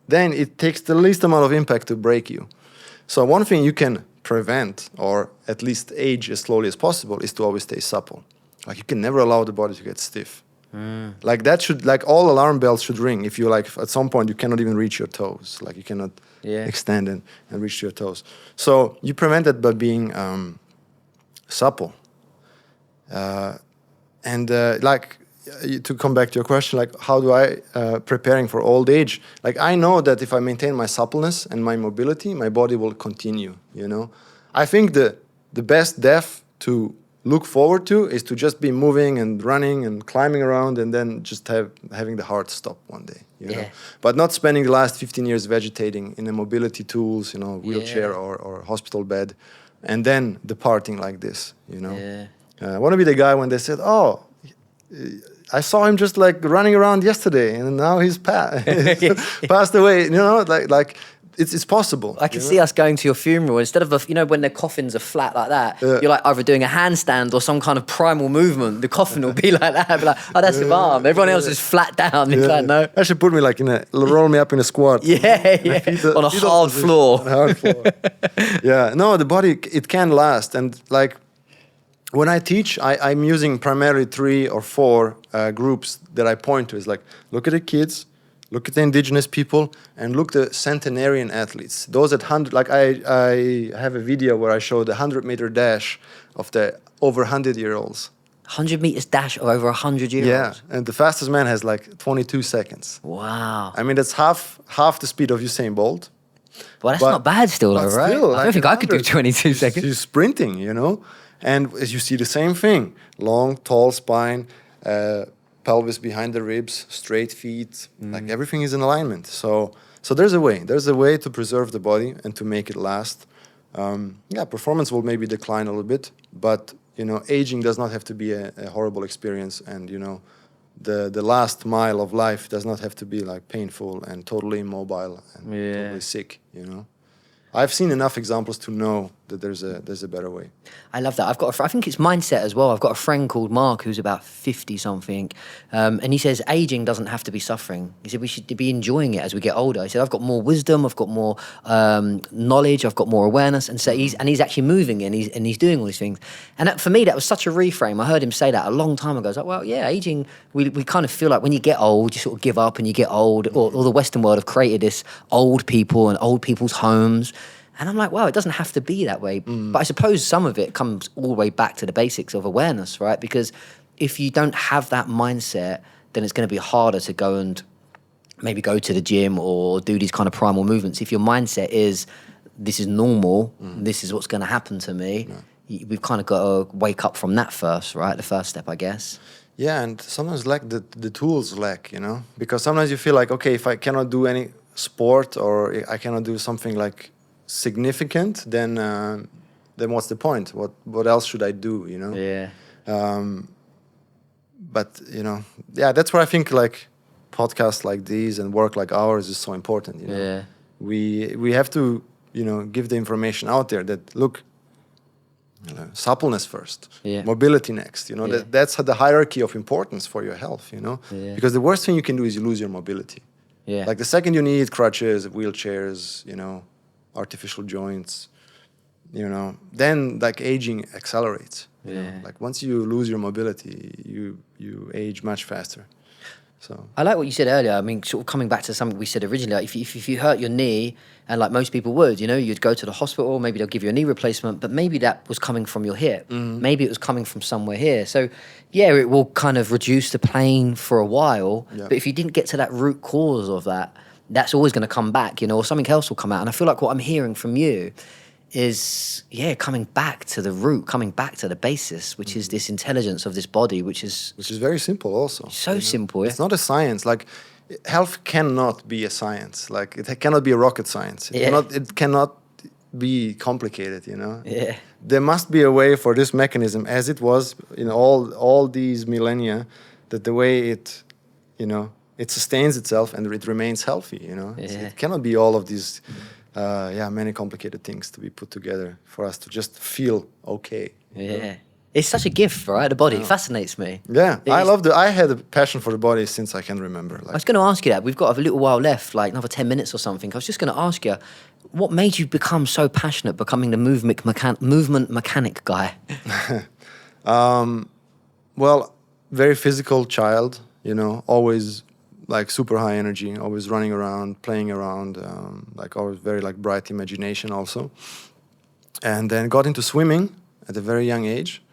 then it takes the least amount of impact to break you. So one thing you can prevent, or at least age as slowly as possible, is to always stay supple. Like you can never allow the body to get stiff. Like that should, like all alarm bells should ring. If you like, at some point you cannot even reach your toes. Like you cannot extend and reach your toes. So you prevent that by being supple. To come back to your question, like how do I preparing for old age? Like I know that if I maintain my suppleness and my mobility, my body will continue. You know, I think the best death to look forward to is to just be moving and running and climbing around, and then just having the heart stop one day. You know, but not spending the last 15 years vegetating in a mobility tools, you know, wheelchair or hospital bed, and then departing like this. You know, I want to be the guy when they said, "Oh, I saw him just like running around yesterday, and now he's passed away." You know, like it's possible. I can see us going to your funeral instead of when the coffins are flat like that. You're like either doing a handstand or some kind of primal movement. The coffin will be like that. Be like, oh, that's Ivan. Everyone else is flat down. It's like no. I should put me like roll me up in a squat. On a hard floor. Yeah, no, the body it can last, and like. When I teach, I'm using primarily 3 or 4 groups that I point to. Is like, look at the kids, look at the indigenous people, and look at the centenarian athletes. Those at 100, like I have a video where I show the 100-meter dash of the over 100-year-olds. 100 meters dash of over 100-year-olds? Yeah, and the fastest man has like 22 seconds. Wow. I mean, that's half the speed of Usain Bolt. Well, that's not bad still though, right? Still, I don't think I could do 22 seconds. He's sprinting, you know? And as you see the same thing, long, tall spine, pelvis behind the ribs, straight feet, like everything is in alignment. So there's a way. There's a way to preserve the body and to make it last. Performance will maybe decline a little bit, but aging does not have to be a horrible experience, and the last mile of life does not have to be like painful and totally immobile and totally sick. I've seen enough examples to know that there's a better way. I love that. I think it's mindset as well. I've got a friend called Mark who's about 50 something, and he says aging doesn't have to be suffering. He said we should be enjoying it as we get older. He said I've got more wisdom, I've got more knowledge, I've got more awareness, and so he's actually moving and he's doing all these things. And for me, that was such a reframe. I heard him say that a long time ago. I was like, well, yeah, aging. We kind of feel like when you get old, you sort of give up and you get old. Or the Western world have created this old people and old people's homes. And I'm like, wow, it doesn't have to be that way. But I suppose some of it comes all the way back to the basics of awareness, right? Because if you don't have that mindset, then it's going to be harder to go and maybe go to the gym or do these kind of primal movements. If your mindset is, this is normal, this is what's going to happen to me, we've kind of got to wake up from that first, right? The first step, I guess. Yeah, and sometimes the tools lack, because sometimes you feel like, okay, if I cannot do any sport or I cannot do something like significant, then what's the point? What else should I do? Yeah. But that's where I think like podcasts like these and work like ours is so important. Yeah. We have to give the information out there that look, suppleness first, mobility next. That's the hierarchy of importance for your health. Because the worst thing you can do is you lose your mobility. Yeah. Like the second you need crutches, wheelchairs, artificial joints, then like aging accelerates. Like once you lose your mobility, you age much faster. So I like what you said earlier. I mean, sort of coming back to something we said originally, like if you hurt your knee, and like most people would, you'd go to the hospital, maybe they'll give you a knee replacement, but maybe that was coming from your hip. Maybe it was coming from somewhere here. So yeah, it will kind of reduce the pain for a while, but if you didn't get to that root cause of that, that's always going to come back, or something else will come out. And I feel like what I'm hearing from you is, coming back to the root, coming back to the basis, which is this intelligence of this body, which is very simple also. So simple. It's not a science. Like health cannot be a science. Like it cannot be a rocket science. It cannot be complicated, Yeah. There must be a way for this mechanism, as it was in all these millennia, that the way it, it sustains itself and it remains healthy, It cannot be all of these many complicated things to be put together for us to just feel okay. Yeah. It's such a gift, right? The body. It fascinates me. Yeah, I had a passion for the body since I can remember. I was going to ask you that. We've got a little while left, like another 10 minutes or something. I was just going to ask you, what made you become so passionate becoming the movement mechanic guy? Well, very physical child, always like super high energy, always running around, playing around, like always very like bright imagination also. And then got into swimming at a very young age,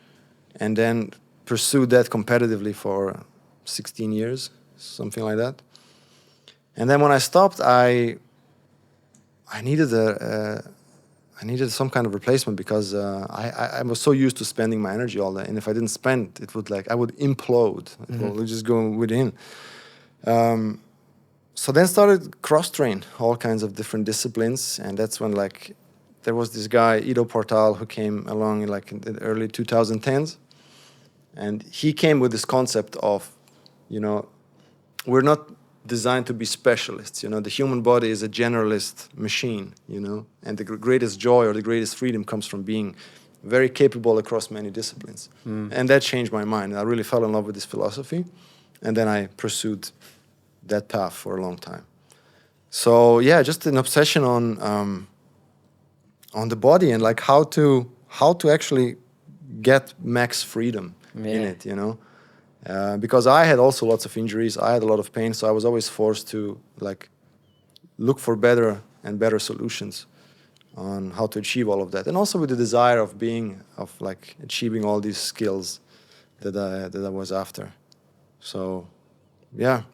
and then pursued that competitively for 16 years, something like that. And then when I stopped, I needed some kind of replacement because I was so used to spending my energy all day, and if I didn't spend, I would implode. It would just go within. So then started cross train all kinds of different disciplines, and that's when there was this guy Ido Portal who came along in the early 2010s, and he came with this concept of, we're not designed to be specialists. The human body is a generalist machine, and the greatest joy or the greatest freedom comes from being very capable across many disciplines. And that changed my mind. I really fell in love with this philosophy, and then I pursued that path for a long time. So yeah, just an obsession on the body and how to actually get max freedom in it, because I had also lots of injuries. I had a lot of pain, so I was always forced to look for better and better solutions on how to achieve all of that, and also with the desire of achieving all these skills that I was after. So, yeah.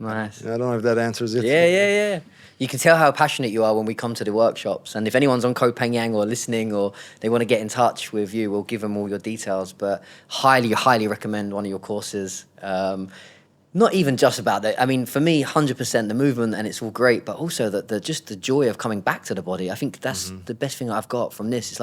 Nice. I don't know if that answers it. Yeah. You can tell how passionate you are when we come to the workshops. And if anyone's on Koh Phangan or listening or they want to get in touch with you, we'll give them all your details. But highly, highly recommend one of your courses. Not even just about that. I mean, for me, 100% the movement and it's all great, but also just the joy of coming back to the body. I think that's the best thing I've got from this. It's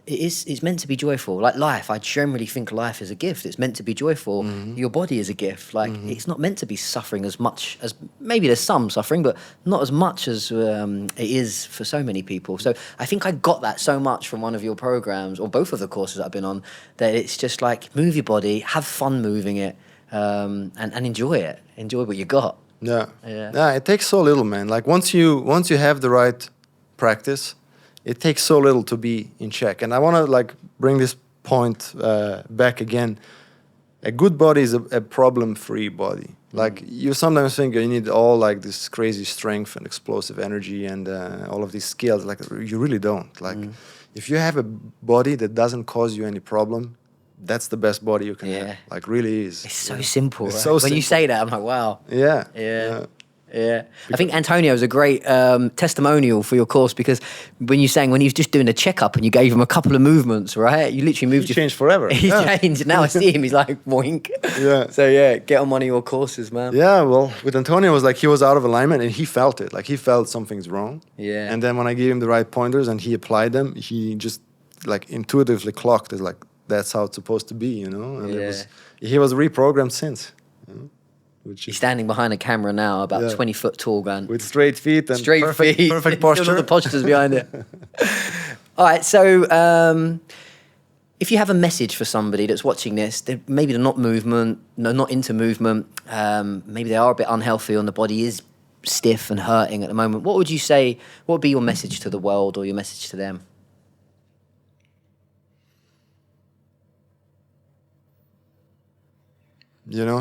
it's meant to be joyful. Like life, I generally think life is a gift. It's meant to be joyful. Your body is a gift. It's not meant to be suffering as much as, maybe there's some suffering, but not as much as it is for so many people. So I think I got that so much from one of your programs or both of the courses I've been on, that it's just move your body, have fun moving it, and enjoy it. Enjoy what you got. Yeah. It takes so little, man. Once you have the right practice, it takes so little to be in check. And I want to bring this point back again. A good body is a problem-free body. You sometimes think you need all this crazy strength and explosive energy and all of these skills. You really don't. If you have a body that doesn't cause you any problem, that's the best body you can have. Really is. It's so simple. It's right? so when simple. you say that, I'm like, wow. Yeah. I think Antonio was a great testimonial for your course, because when he was just doing a checkup and you gave him a couple of movements, right? You literally moved. He changed forever. He changed. Now I see him. He's like, boink. Yeah. So get on one of your courses, man. Yeah. Well, with Antonio, it was he was out of alignment and he felt it. He felt something's wrong. Yeah. And then when I gave him the right pointers and he applied them, he just intuitively clocked it. That's how it's supposed to be, And he was reprogrammed since. He's standing behind a camera now, about 20 foot tall, going with straight feet and perfect posture. All the postures behind it. All right, so if you have a message for somebody that's watching this, maybe they're not into movement, maybe they are a bit unhealthy and the body is stiff and hurting at the moment, what would you say? What would be your message to the world or your message to them?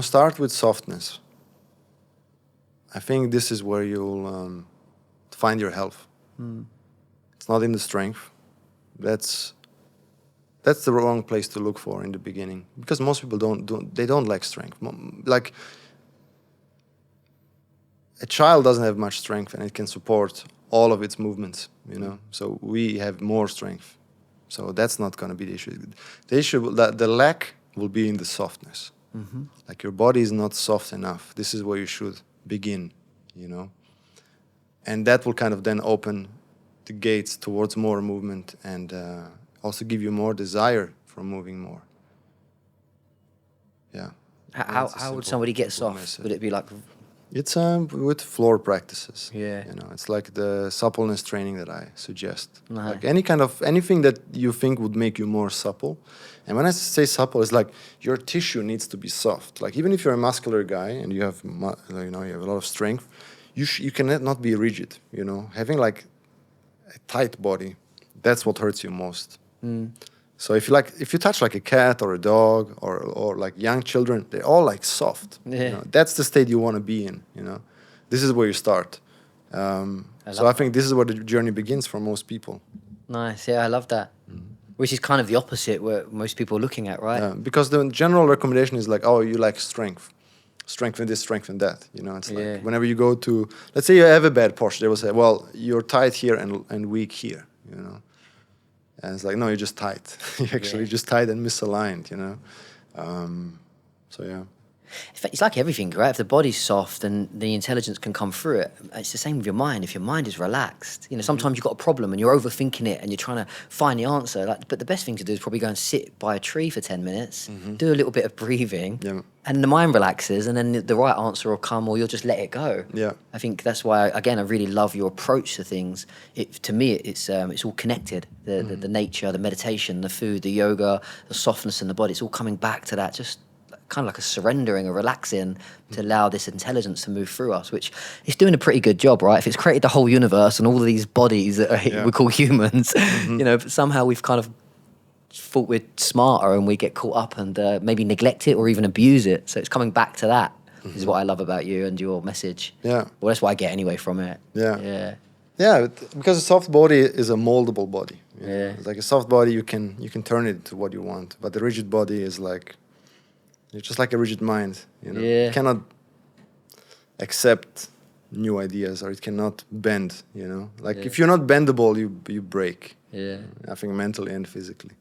Start with softness. I think this is where you'll find your health. It's not in the strength. That's the wrong place to look for in the beginning, because most people don't like strength. A child doesn't have much strength and it can support all of its movements, So we have more strength. So that's not going to be the issue. The issue, the lack will be in the softness. Your body is not soft enough. This is where you should begin, And that will kind of then open the gates towards more movement and also give you more desire for moving more. Yeah. How would somebody get soft? Message. Would it be It's with floor practices. Yeah. You know, it's like the suppleness training that I suggest. Nice. Like anything that you think would make you more supple. And when I say supple, it's like your tissue needs to be soft. Like even if you're a muscular guy and you have you have a lot of strength, you cannot be rigid. You know, having like a tight body, that's what hurts you most. So if you touch like a cat or a dog or like young children, they're all like soft. Yeah. You know? That's the state you want to be in. You know, this is where you start. I think this is where the journey begins for most people. Nice. Yeah, I love that. Which is kind of the opposite where most people are looking at, right? Because the general recommendation is like, oh, you like strength in this, strength in that. You know, it's like whenever you go to, let's say you have a bad posture, they will say, well, you're tight here and weak here. You know. And it's like, no, you're just tight. You're actually just tight and misaligned, you know? So, yeah. It's like everything, right? If the body's soft, then the intelligence can come through it. It's the same with your mind. If your mind is relaxed, you know, sometimes you've got a problem and you're overthinking it and you're trying to find the answer. But the best thing to do is probably go and sit by a tree for 10 minutes, do a little bit of breathing, and the mind relaxes, and then the right answer will come, or you'll just let it go. Yeah. I think that's why, again, I really love your approach to things. To me, it's all connected. The nature, the meditation, the food, the yoga, the softness in the body. It's all coming back to that, just kind of like a surrendering, a relaxing to allow this intelligence to move through us, which is doing a pretty good job, right? If it's created the whole universe and all of these bodies that we call humans, you know, but somehow we've kind of thought we're smarter and we get caught up and maybe neglect it or even abuse it. So it's coming back to that is what I love about you and your message. Yeah. Well, that's what I get anyway from it. Yeah. Yeah. Yeah, because a soft body is a moldable body. Yeah. It's like a soft body, you can turn it to what you want, but the rigid body is like, it's just like a rigid mind, you know. Yeah. It cannot accept new ideas, or it cannot bend, you know. Like if you're not bendable, you break. Yeah. I think mentally and physically.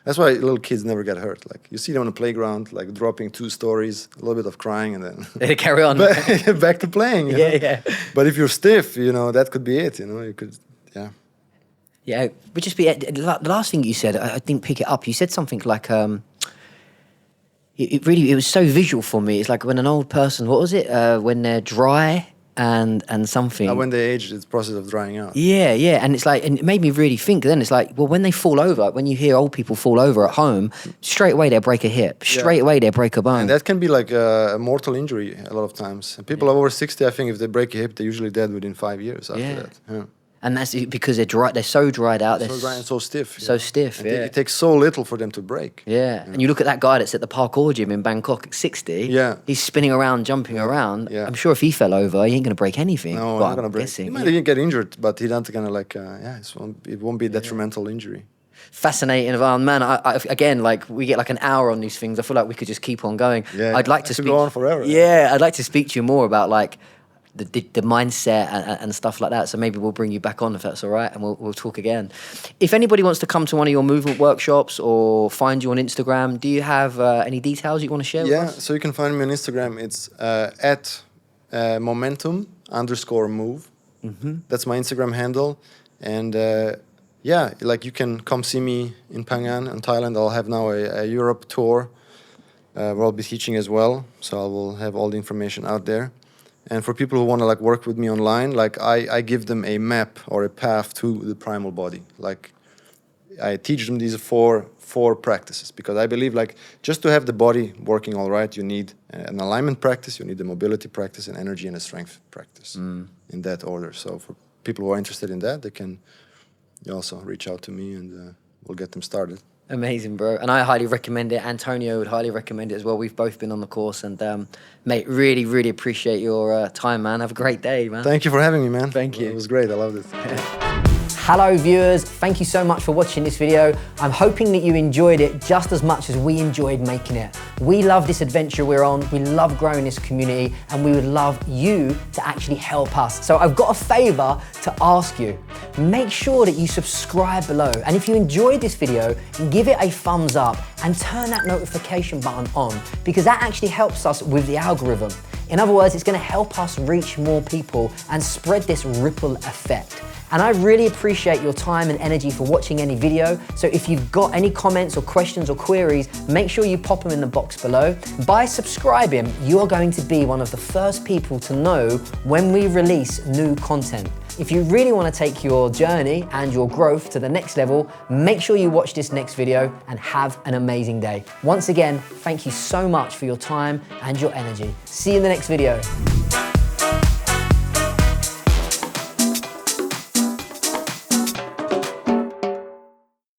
That's why little kids never get hurt. Like you see them on the playground, like dropping 2 stories, a little bit of crying, and then they carry on back to playing. You know? Yeah. But if you're stiff, you know, that could be it. You know, you could, Yeah, but just be the last thing you said. I didn't pick it up. You said something like. It was so visual for me. It's like when an old person, what was it? When they're dry and something. When they age, it's the process of drying out. Yeah, yeah. And it's like, and it made me really think then. It's like, well, when they fall over, like when you hear old people fall over at home, straight away they'll break a hip. Straight away they'll break a bone. And that can be like a mortal injury a lot of times. And people over 60, I think if they break a hip, they're usually dead within 5 years after that. Yeah. And that's because they're dry. They're so dried out. They're so dry and so stiff. So stiff. Yeah. It takes so little for them to break. Yeah. And you look at that guy that's at the parkour gym in Bangkok at 60. Yeah. He's spinning around, jumping around. Yeah. I'm sure if he fell over, he ain't gonna break anything. No, he's not gonna break. He might even get injured, but he's not gonna like. It won't be a detrimental injury. Fascinating, Ivan. Man, I again, like we get like an hour on these things. I feel like we could just keep on going. Yeah. I'd like to speak. Go on forever. Yeah. I'd like to speak to you more about like. The mindset and stuff like that. So maybe we'll bring you back on if that's all right, and we'll talk again. If anybody wants to come to one of your movement workshops or find you on Instagram, do you have any details you want to share with us? Yeah, so you can find me on Instagram. It's at momentum_move. That's my Instagram handle. And like you can come see me in Phang in Thailand. I'll have now a Europe tour where I'll be teaching as well. So I will have all the information out there. And for people who want to like work with me online, like I give them a map or a path to the primal body. Like I teach them these four practices, because I believe like just to have the body working all right, you need an alignment practice, you need a mobility practice, an energy and a strength practice in that order. So for people who are interested in that, they can also reach out to me and we'll get them started. Amazing, bro. And I highly recommend it. Antonio would highly recommend it as well. We've both been on the course. And, mate, really, really appreciate your time, man. Have a great day, man. Thank you for having me, man. Thank you. It was great. I loved it. Hello, viewers. Thank you so much for watching this video. I'm hoping that you enjoyed it just as much as we enjoyed making it. We love this adventure we're on. We love growing this community, and we would love you to actually help us. So I've got a favor to ask you. Make sure that you subscribe below. And if you enjoyed this video, give it a thumbs up and turn that notification button on, because that actually helps us with the algorithm. In other words, it's gonna help us reach more people and spread this ripple effect. And I really appreciate your time and energy for watching any video. So if you've got any comments or questions or queries, make sure you pop them in the box below. By subscribing, you are going to be one of the first people to know when we release new content. If you really want to take your journey and your growth to the next level, make sure you watch this next video and have an amazing day. Once again, thank you so much for your time and your energy. See you in the next video.